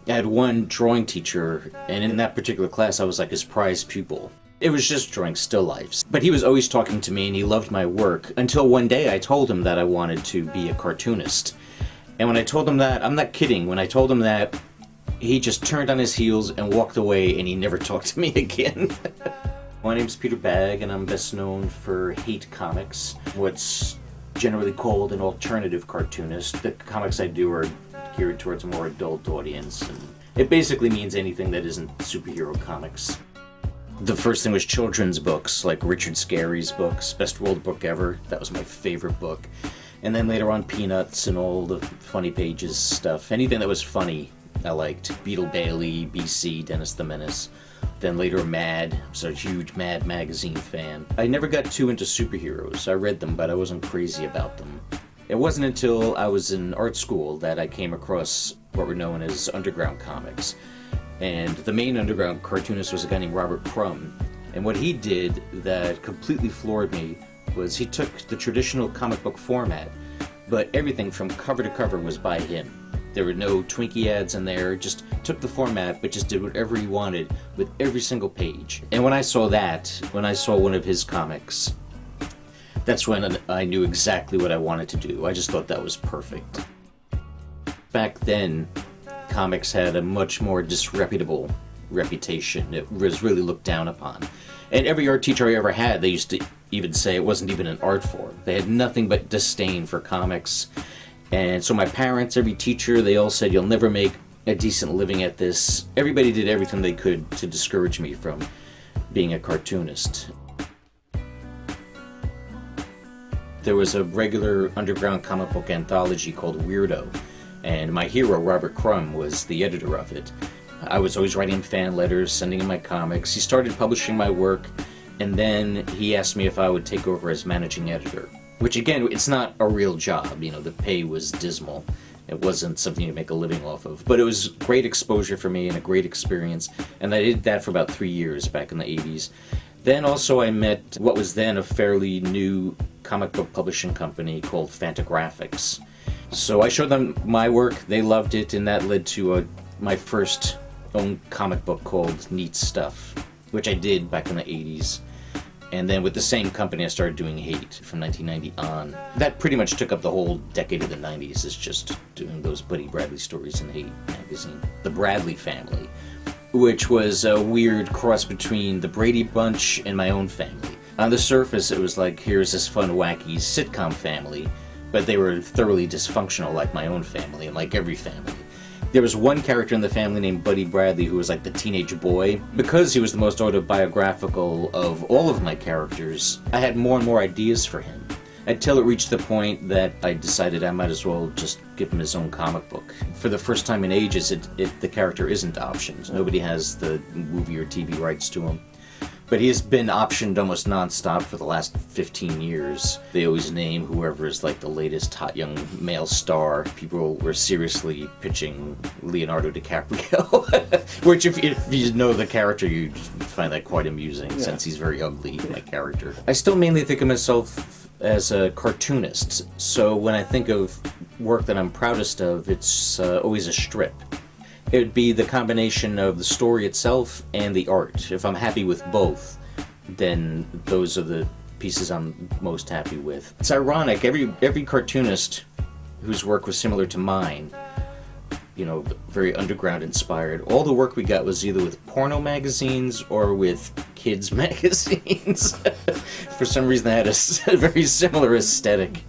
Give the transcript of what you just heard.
I had one drawing teacher, and in that particular class I was like his prize pupil. It was just drawing still lifes. But he was always talking to me and he loved my work, until one day I told him that I wanted to be a cartoonist. And when I told him that, I'm not kidding, when I told him that, he just turned on his heels and walked away, and he never talked to me again. My name's Peter Bagge, and I'm best known for Hate Comics, what's generally called an alternative cartoonist. The comics I do are geared towards a more adult audience, and it basically means anything that isn't superhero comics. The first thing was children's books, like Richard Scarry's books, Best World Book Ever. That was my favorite book. And then later on, Peanuts and all the Funny Pages stuff. Anything that was funny, I liked. Beetle Bailey, BC, Dennis the Menace. Then later Mad. I was a huge Mad magazine fan. I never got too into superheroes. I read them, but I wasn't crazy about them. It wasn't until I was in art school that I came across what were known as underground comics. And the main underground cartoonist was a guy named Robert Crumb. And what he did that completely floored me was he took the traditional comic book format, but everything from cover to cover was by him. There were no Twinkie ads in there, just took the format, but just did whatever he wanted with every single page. And when I saw that, when I saw one of his comics, that's when I knew exactly what I wanted to do. I just thought that was perfect. Back then, comics had a much more disreputable reputation. It was really looked down upon. And every art teacher I ever had, they used to even say it wasn't even an art form. They had nothing but disdain for comics. And so my parents, every teacher, they all said, you'll never make a decent living at this. Everybody did everything they could to discourage me from being a cartoonist. There was a regular underground comic book anthology called Weirdo, and my hero, Robert Crumb, was the editor of it. I was always writing him fan letters, sending him my comics. He started publishing my work, and then he asked me if I would take over as managing editor. Which again, it's not a real job, the pay was dismal. It wasn't something to make a living off of. But it was great exposure for me and a great experience, and I did that for about 3 years back in the 80s. Then also I met what was then a fairly new comic book publishing company called Fantagraphics. So I showed them my work, they loved it, and that led to my first own comic book called Neat Stuff, which I did back in the 80s. And then with the same company I started doing Hate from 1990 on. That pretty much took up the whole decade of the 90s, is just doing those Buddy Bradley stories in Hate magazine. The Bradley Family, which was a weird cross between the Brady Bunch and my own family. On the surface it was like, here's this fun, wacky sitcom family, but they were thoroughly dysfunctional like my own family and like every family. There was one character in the family named Buddy Bradley who was like the teenage boy. Because he was the most autobiographical of all of my characters, I had more and more ideas for him, until it reached the point that I decided I might as well just give him his own comic book. For the first time in ages, the character isn't optioned. Nobody has the movie or TV rights to him. But he has been optioned almost non-stop for the last 15 years. They always name whoever is like the latest hot young male star. People were seriously pitching Leonardo DiCaprio, which if you know the character, you'd find that quite amusing, since he's very ugly, my character. I still mainly think of myself as a cartoonist, so when I think of work that I'm proudest of, it's always a strip. It would be the combination of the story itself and the art. If I'm happy with both, then those are the pieces I'm most happy with. It's ironic, every cartoonist whose work was similar to mine, very underground inspired, all the work we got was either with porno magazines or with kids magazines. For some reason they had a very similar aesthetic.